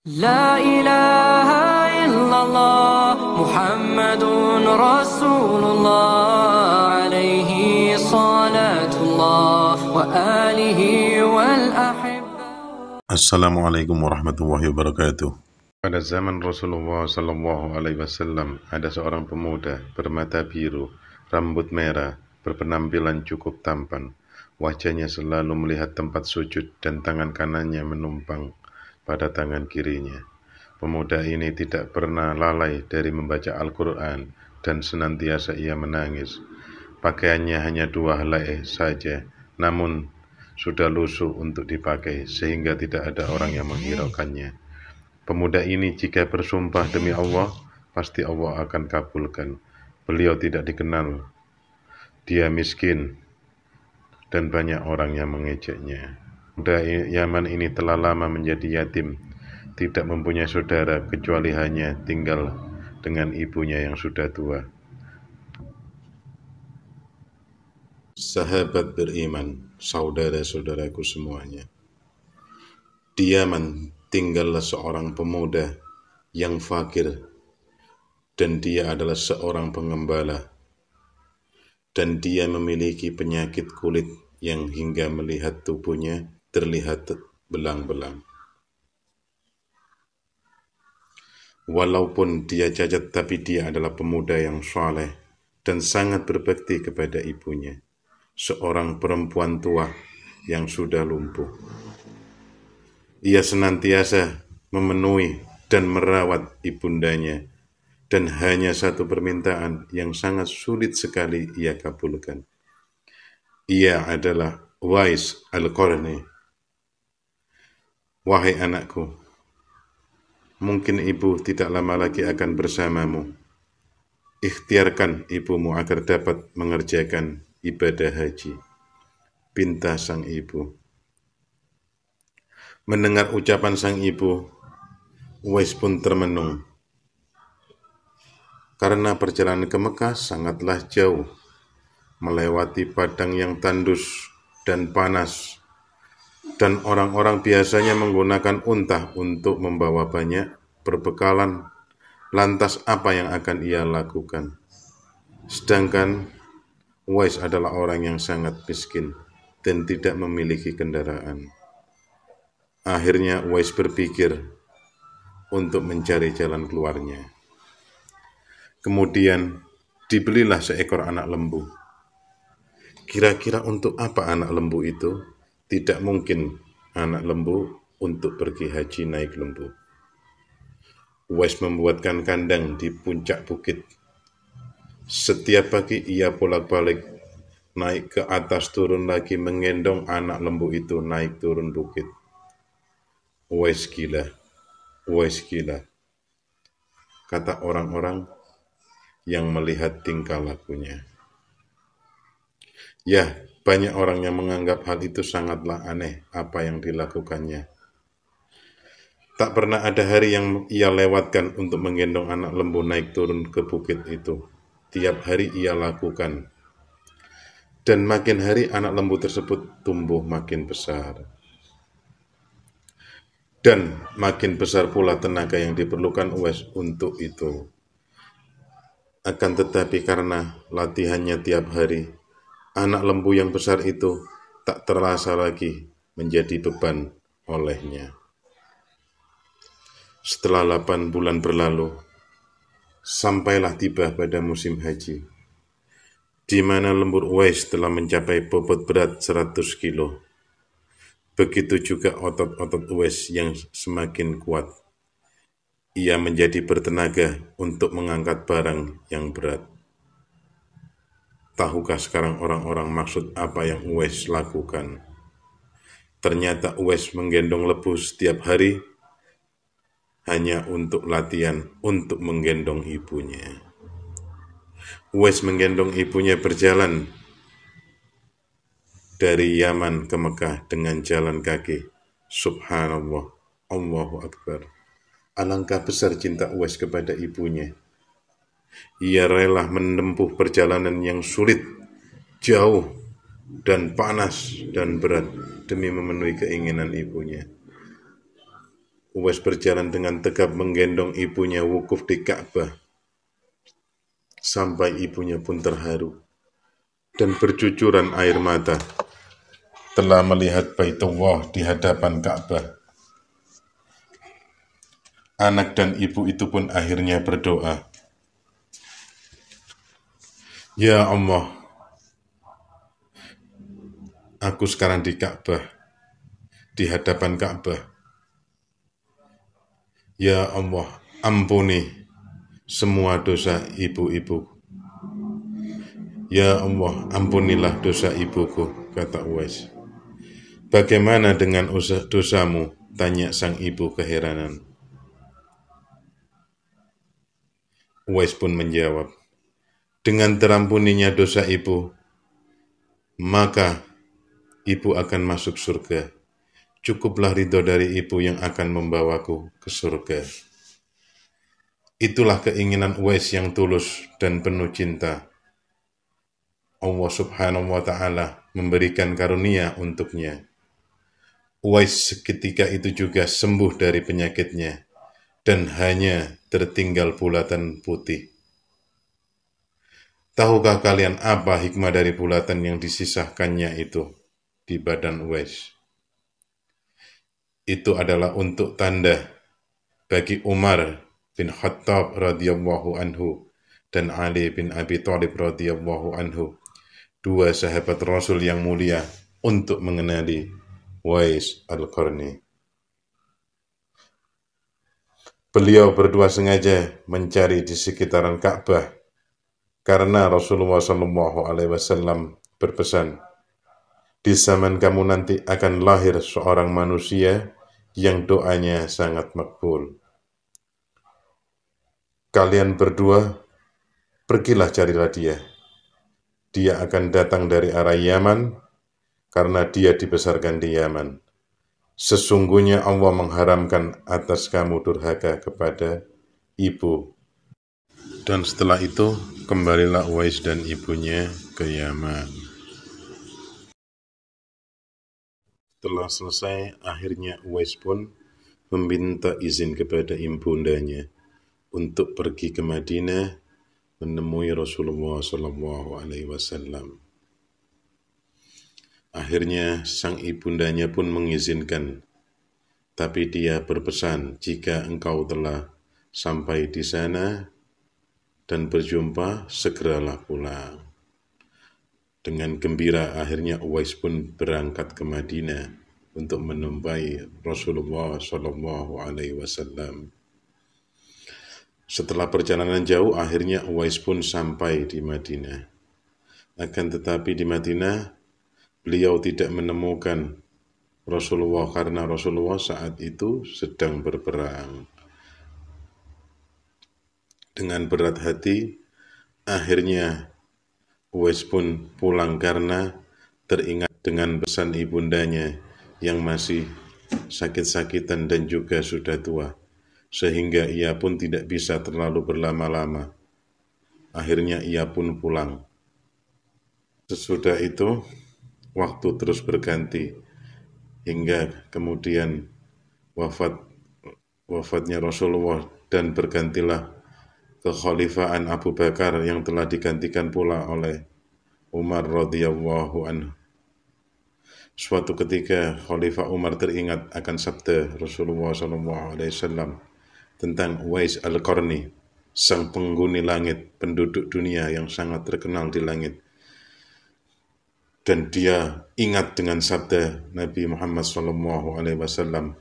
لا إله إلا الله محمد رسول الله عليه صلاة الله وآله والأحبة. Assalamualaikum warahmatullahi wabarakatuh. Pada zaman Rasulullah Sallallahu Alaihi Wasallam ada seorang pemuda bermata biru, rambut merah, berpenampilan cukup tampan. Wajahnya selalu melihat tempat sujud dan tangan kanannya menumpang pada tangan kirinya. Pemuda ini tidak pernah lalai dari membaca Al-Quran dan senantiasa ia menangis. Pakaiannya hanya 2 helai saja, namun sudah lusuh untuk dipakai sehingga tidak ada orang yang menghiraukannya. Pemuda ini jika bersumpah demi Allah, pasti Allah akan kabulkan. Beliau tidak dikenal, dia miskin, dan banyak orang yang mengejeknya. Pemuda Yaman ini telah lama menjadi yatim, tidak mempunyai saudara kecuali hanya tinggal dengan ibunya yang sudah tua. Sahabat beriman, saudara-saudaraku semuanya, di Yaman tinggallah seorang pemuda yang fakir, dan dia adalah seorang pengembala, dan dia memiliki penyakit kulit yang hingga melihat tubuhnya terlihat belang-belang. Walaupun dia cacat, tapi dia adalah pemuda yang saleh dan sangat berbakti kepada ibunya, seorang perempuan tua yang sudah lumpuh. Ia senantiasa memenuhi dan merawat ibundanya, dan hanya satu permintaan yang sangat sulit sekali ia kabulkan. Ia adalah Uwais Al-Qarni. Wahai anakku, mungkin ibu tidak lama lagi akan bersamamu. Ikhtiarkan ibumu agar dapat mengerjakan ibadah haji, pinta sang ibu. Mendengar ucapan sang ibu, Uwais pun termenung. Karena perjalanan ke Mekah sangatlah jauh, melewati padang yang tandus dan panas, dan orang-orang biasanya menggunakan unta untuk membawa banyak perbekalan. Lantas apa yang akan ia lakukan? Sedangkan Uwais adalah orang yang sangat miskin dan tidak memiliki kendaraan. Akhirnya Uwais berpikir untuk mencari jalan keluarnya. Kemudian dibelilah seekor anak lembu. Kira-kira untuk apa anak lembu itu? Tidak mungkin anak lembu untuk pergi haji naik lembu. Uwais membuatkan kandang di puncak bukit. Setiap pagi ia bolak-balik naik ke atas turun lagi menggendong anak lembu itu naik turun bukit. Uwais gila, Uwais gila, kata orang-orang yang melihat tingkah lakunya. Ya, banyak orang yang menganggap hal itu sangatlah aneh apa yang dilakukannya. Tak pernah ada hari yang ia lewatkan untuk menggendong anak lembu naik turun ke bukit itu. Tiap hari ia lakukan. Dan makin hari anak lembu tersebut tumbuh makin besar. Dan makin besar pula tenaga yang diperlukan Uwais untuk itu. Akan tetapi karena latihannya tiap hari, anak lembu yang besar itu tak terasa lagi menjadi beban olehnya. Setelah 8 bulan berlalu, sampailah tiba pada musim haji, di mana lembu Uwais telah mencapai bobot berat 100 kilo. Begitu juga otot-otot Uwais yang semakin kuat. Ia menjadi bertenaga untuk mengangkat barang yang berat. Tahukah sekarang orang-orang maksud apa yang Uwais lakukan? Ternyata Uwais menggendong lembu setiap hari hanya untuk latihan untuk menggendong ibunya. Uwais menggendong ibunya berjalan dari Yaman ke Mekah dengan jalan kaki. Subhanallah, Allahu Akbar. Alangkah besar cinta Uwais kepada ibunya. Ia rela menempuh perjalanan yang sulit, jauh, dan panas dan berat demi memenuhi keinginan ibunya. Uwais berjalan dengan tegap menggendong ibunya wukuf di Ka'bah, sampai ibunya pun terharu dan bercucuran air mata telah melihat Baitullah di hadapan Ka'bah. Anak dan ibu itu pun akhirnya berdoa, "Ya Allah, aku sekarang di Ka'bah, di hadapan Ka'bah. Ya Allah, ampuni semua dosa ibu-ibu. Ya Allah, ampunilah dosa ibuku," kata Uwais. "Bagaimana dengan dosamu?" tanya sang ibu keheranan. Uwais pun menjawab, "Dengan terampuninya dosa ibu, maka ibu akan masuk surga. Cukuplah ridho dari ibu yang akan membawaku ke surga." Itulah keinginan Uwais yang tulus dan penuh cinta. Allah Subhanahu wa Ta'ala memberikan karunia untuknya. Uwais seketika itu juga sembuh dari penyakitnya dan hanya tertinggal bulatan putih. Tahukah kalian apa hikmah dari bulatan yang disisahkannya itu di badan Uwais? Itu adalah untuk tanda bagi Umar bin Khattab radhiyallahu anhu dan Ali bin Abi Thalib radhiyallahu anhu, dua sahabat Rasul yang mulia, untuk mengenali Uwais Al-Qarni. Beliau berdua sengaja mencari di sekitaran Ka'bah karena Rasulullah SAW berpesan, "Di zaman kamu nanti akan lahir seorang manusia yang doanya sangat makbul. Kalian berdua pergilah carilah dia. Dia akan datang dari arah Yaman karena dia dibesarkan di Yaman. Sesungguhnya Allah mengharamkan atas kamu durhaka kepada ibu." Dan setelah itu kembalilah Uwais dan ibunya ke Yaman. Setelah selesai, akhirnya Uwais pun meminta izin kepada ibundanya untuk pergi ke Madinah menemui Rasulullah SAW. Akhirnya sang ibundanya pun mengizinkan, tapi dia berpesan, "Jika engkau telah sampai di sana dan berjumpa, segeralah pulang." Dengan gembira, akhirnya Uwais pun berangkat ke Madinah untuk menumpai Rasulullah SAW. Setelah perjalanan jauh, akhirnya Uwais pun sampai di Madinah. Akan tetapi di Madinah, beliau tidak menemukan Rasulullah karena Rasulullah saat itu sedang berperang. Dengan berat hati, akhirnya Uwais pun pulang karena teringat dengan pesan ibundanya yang masih sakit-sakitan dan juga sudah tua, sehingga ia pun tidak bisa terlalu berlama-lama. Akhirnya ia pun pulang. Sesudah itu, waktu terus berganti, hingga kemudian wafatnya Rasulullah dan bergantilah kekhalifahan Abu Bakar yang telah digantikan pula oleh Umar radhiyallahu anhu. Suatu ketika Khalifah Umar teringat akan sabda Rasulullah SAW tentang Uwais Al-Qarni, sang penghuni langit, penduduk dunia yang sangat terkenal di langit. Dan dia ingat dengan sabda Nabi Muhammad SAW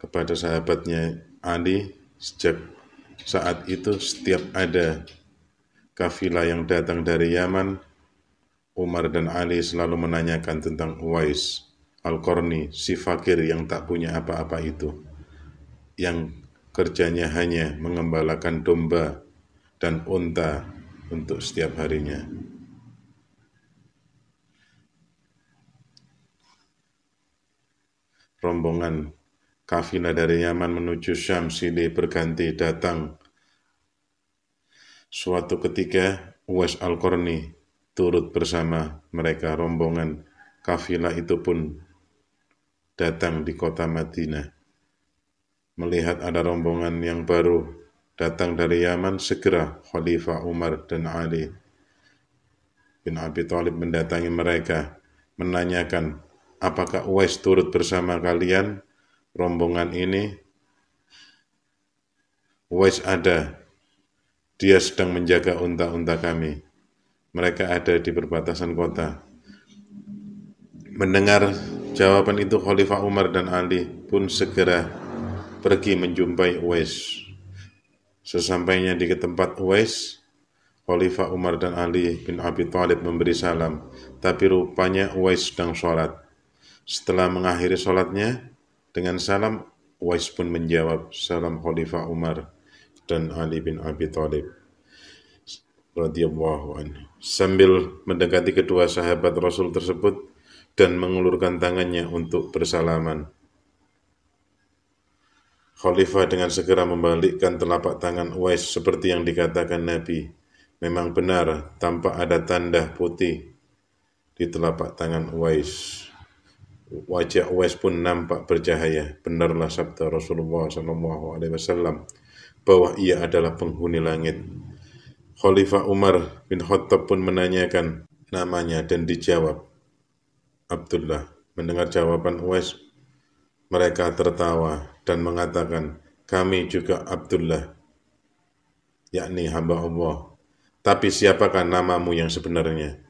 kepada sahabatnya Ali, sejak saat itu setiap ada kafilah yang datang dari Yaman, Umar dan Ali selalu menanyakan tentang Uwais Al-Qarni, si fakir yang tak punya apa-apa itu, yang kerjanya hanya mengembalakan domba dan unta untuk setiap harinya. Rombongan kafilah dari Yaman menuju Syam silih berganti datang. Suatu ketika Uwais Al-Qarni turut bersama mereka. Rombongan kafilah itu pun datang di kota Madinah. melihat ada rombongan yang baru datang dari Yaman, segera Khalifah Umar dan Ali bin Abi Thalib mendatangi mereka, menanyakan, apakah Uwais turut bersama kalian rombongan ini? Uwais ada, dia sedang menjaga unta-unta kami. Mereka ada di perbatasan kota. Mendengar jawaban itu, Khalifah Umar dan Ali pun segera pergi menjumpai Uwais. Sesampainya di tempat Uwais, Khalifah Umar dan Ali bin Abi Thalib memberi salam, tapi rupanya Uwais sedang sholat. Setelah mengakhiri sholatnya dengan salam, Uwais pun menjawab salam Khalifah Umar dan Ali bin Abi Thalib radhiyallahu anhu, sambil mendekati kedua sahabat Rasul tersebut dan mengulurkan tangannya untuk bersalaman. Khalifah dengan segera membalikkan telapak tangan Uwais seperti yang dikatakan Nabi. Memang benar, tampak ada tanda putih di telapak tangan Uwais. Wajah Uwais pun nampak bercahaya. Benarlah sabda Rasulullah SAW bahwa ia adalah penghuni langit. Khalifah Umar bin Khattab pun menanyakan namanya dan dijawab Abdullah. Mendengar jawaban Uwais, mereka tertawa dan mengatakan, kami juga Abdullah, yakni hamba Allah. Tapi siapakah namamu yang sebenarnya?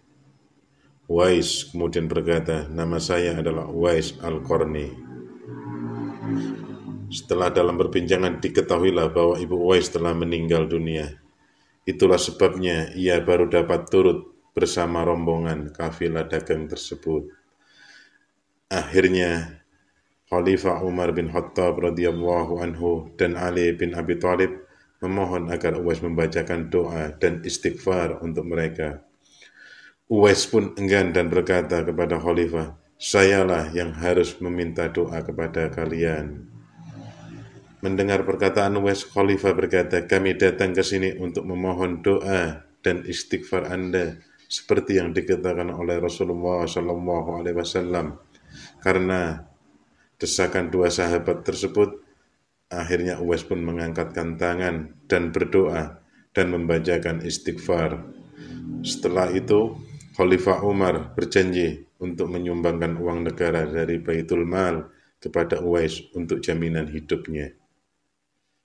Uwais kemudian berkata, nama saya adalah Uwais Al-Qarni. Setelah dalam perbincangan diketahuilah bahwa ibu Uwais telah meninggal dunia. Itulah sebabnya ia baru dapat turut bersama rombongan kafilah dagang tersebut. Akhirnya Khalifah Umar bin Khattab radhiyallahu anhu dan Ali bin Abi Thalib memohon agar Uwais membacakan doa dan istighfar untuk mereka. Uwais pun enggan dan berkata kepada Khalifah, sayalah yang harus meminta doa kepada kalian. Mendengar perkataan Uwais, Khalifah berkata, kami datang ke sini untuk memohon doa dan istighfar Anda seperti yang dikatakan oleh Rasulullah SAW. Karena desakan dua sahabat tersebut, akhirnya Uwais pun mengangkatkan tangan dan berdoa dan membacakan istighfar. Setelah itu, Khalifah Umar berjanji untuk menyumbangkan uang negara dari Baitul Mal kepada Uwais untuk jaminan hidupnya.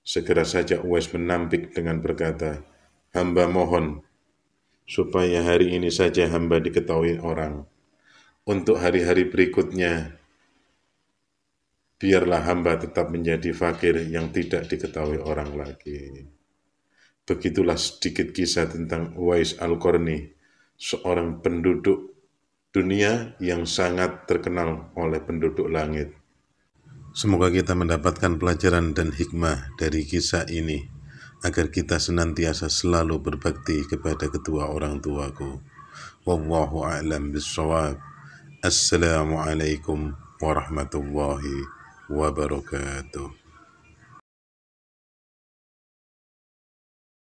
Segera saja Uwais menampik dengan berkata, hamba mohon supaya hari ini saja hamba diketahui orang. Untuk hari-hari berikutnya, biarlah hamba tetap menjadi fakir yang tidak diketahui orang lagi. Begitulah sedikit kisah tentang Uwais Al-Qarni, seorang penduduk dunia yang sangat terkenal oleh penduduk langit. Semoga kita mendapatkan pelajaran dan hikmah dari kisah ini, agar kita senantiasa selalu berbakti kepada kedua orang tuaku. Wallahu a'lam bishawab. Assalamualaikum warahmatullahi wabarakatuh.